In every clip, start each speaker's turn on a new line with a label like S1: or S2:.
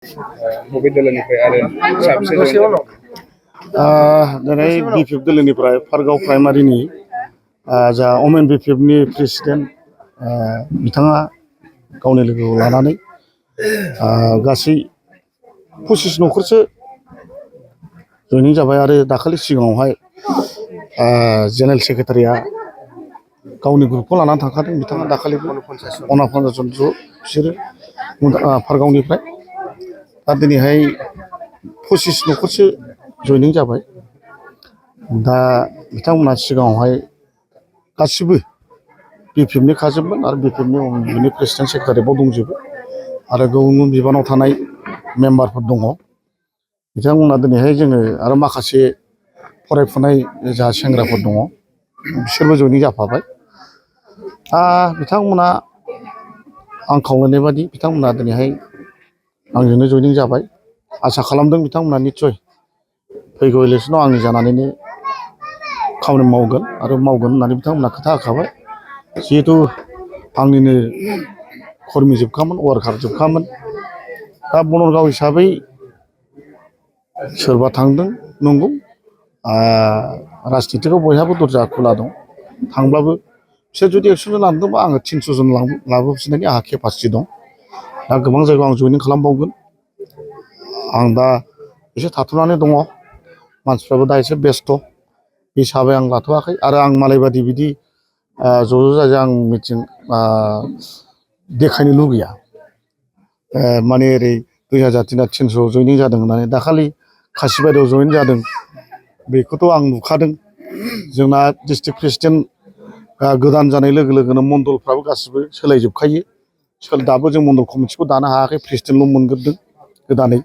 S1: बबे दोलोनिफ्राय आरो साबेसे
S2: दिनै बिपिएफ दोलोनिफ्राय फारगाव प्राइमारिनि जा अमेन बिपिएफनि प्रेसिडेन्ट बिथाङा गावनि लोगोखौ लानानै गासै 25 न'खरसो जयनिं जाबाय आरो दाखालि सिगाङावहाय जेनेरेल सेक्रेटारिया गावनि ग्रुपखौ लानानै थांखादों बिथाङा दाखालिबो 49 जन ज' बिसोरो फारगावनिफ्राय दा दिनैहाय 25 न'खरसो जयनिं जाबाय दा बिथांमोना सिगाङावहाय गासिबो बिपिएफनि खाजोबमोन आरो बिपिएफनि प्रेसिडेन्ट सेक्रेटारियाव दंजोबो आरो गुबुन बिबानाव थानाय मेम्बारफोर दङ बिथांमोना दिनैहाय जोङो आरो माखासे फरायफुनाय जा सेंग्राफोर दङ बिसोरबो जयनिं जाफाबाय बिथांमोना आं खावलायनाय बादि बिथांमोना दिनैहाय आंजोंनो जयनिं जाबाय आसा खालामदों बिथांमोना निस्सय फैगौ इलेक्सनाव आंनि जानानैनो खामानि मावगोन आरो मावगोन होननानै बिथांमोना खोथा होखाबाय जिहेतु आंनिनो कर्मि जोबखामोन वार्कार जोबखामोन दा बनरगाव हिसाबै सोरबा थांदों नंगौ राजनितिकआव बयहाबो दरजा खुला दं थांब्लाबो बिसोर जुदि 100 जन लांदोंबा आङो 300 जन लाबोफिननायनि आंहा केपासिटि दं दा गोबां जायगायाव आं जयनिं खालामबावगोन आं दा एसे थाथ'नानै दङ मानसिफ्राबो दा एसे बेस्थ' हिसाबै आं लाथ'वाखै आरो आं मालायबादि बिदि ज' जाजाय आं मिटिं देखायनो लुगैया माने ओरै 2000 300 जयनिं जादों होननानै दाखालि खासिबारियाव जयेन जादों बेखौथ' आं नुखादों जोंना डिस्ट्रिक्ट प्रेसिडेन्ट गोदान जानाय लोगो लोगोनो मण्डलफ्राबो गासिबो सोलायजोबखायो दाबो जों मण्डल कमिटिखौ दानो हायाखै प्रेसिडेन्टल' मोनग्रोदों गोदानै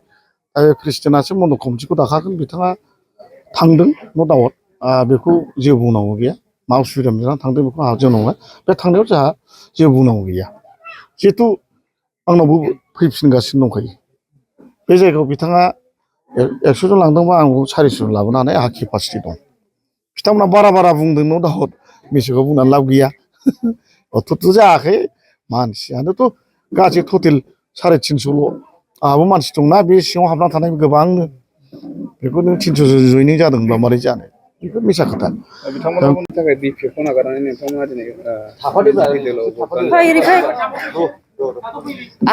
S2: दा बे प्रेसिडेन्टआसो मण्डल कमिटिखौ दाखागोन बिथाङा थांदों न' दाउट बेखौ जेबो बुंनांगौ गैया मा उसुबिदा बिथाङा थांदों बेखौ आंहा जों नङा बे थांनायाव जोंहा जेबो बुंनांगौ गैया जिहेथु आंनावबो फैफिनगासिनो दंखायो बे जायगायाव बिथाङा 100 जन लांदोंबा आं 400 जन लाबोनो हानाय आंहा केपासिटि दं बिथांमोना बारा बुंदों न' दाउट मेसेङाव बुंनानै लाब गैया अथ'थ' जायाखै मानसियानोथ' गासै टटेल 350ल' आंहाबो मानसि दंना बे सिङाव हाबना थानाय गोबांनो बेखौ नों 300 जयनिं जादोंब्ला मारै जानो बेफोर मिसा खोथा
S1: बिथांमोननि थाखाय बिपिएफखौ नागारनानै नोंथांमोना दिनै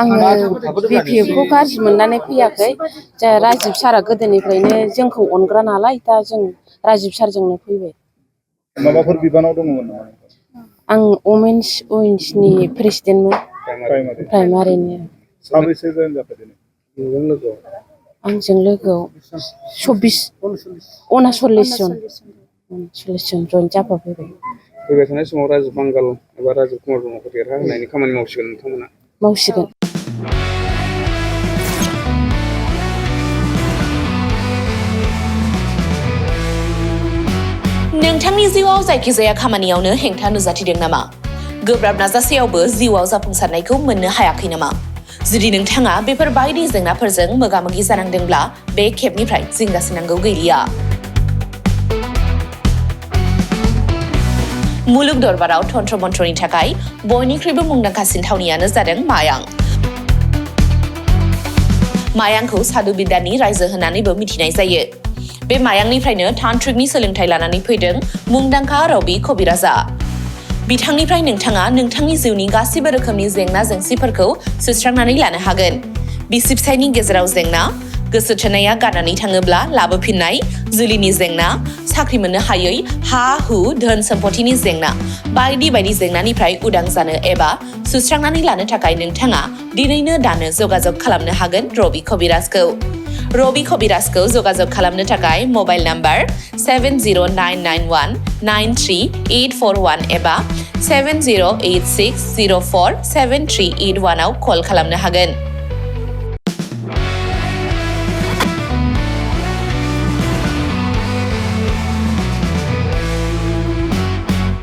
S3: आङो बिपिएफखौ गाज्रि मोननानै फैयाखै राजिब सारा गोदोनिफ्रायनो जोंखौ अनग्रा नालाय दा जों राजिब सारजोंनो फैबाय
S1: माबाफोर बिबानाव दङमोन नामा
S3: आं वमेन्स उइंसनि प्रेसिडेन्टमोन प्राइमारिनि
S1: साबैसे जयेन जाखो दिनै
S3: आंजों लोगोआव 39 जन जयेन जाफाफैबाय
S1: फैबाय थानाय समाव राजिब बांगाल एबा राजिब कुमार ब्रह्मखौ देरहाहोनायनि खामानि मावसिगोन नोंथांमोना
S3: मावसिगोन
S4: नोंथांनि जिउआव जायखिजाया खामानियावनो हेंथा नुजाथिदों नामा गोब्राब नाजासेयावबो जिउआव जाफुंसारनायखौ मोननो हायाखै नामा जुदि नोंथाङा बेफोर बायदि जेंनाफोरजों मोगा-मोगि जानांदोंब्ला बे खेबनिफ्राय जिंगासिनांगौ गैलिया मुलुग दरबाराव तन्त्र मन्त्रनि थाखाय बयनिख्रुइबो मुंदांखासिन थावनियानो जादों मायां मायांखौ साधु बिद्यानि रायजो होननानैबो मिथिनाय जायो बे मायांनिफ्रायनो तान्त्रिकनि सोलोंथाइ लानानै फैदों मुंदांखा रबि कबिराजा बिथांनिफ्राय नोंथाङा नोंथांनि जिउनि गासिबो रोखोमनि जेंना जेंसिफोरखौ सुस्रांनानै लानो हागोन बिसि फिसायनि गेजेराव जेंना गोसो थोनाया गारनानै थाङोब्ला लाबोफिननाय जुलिनि जेंना साख्रि मोननो हायै हा हु धोन सम्पथिनि जेंना बायदि बायदि जेंनानिफ्राय उदां जानो एबा सुस्रांनानै लानो थाखाय नोंथाङा दिनैनो दानो जगाजग खालामनो हागोन रबि कबिराजखौ जगाजग खालामनो थाखाय मबाइल नाम्बार 7099193841 एबा 7086047381 आव कल खालामनो हागोन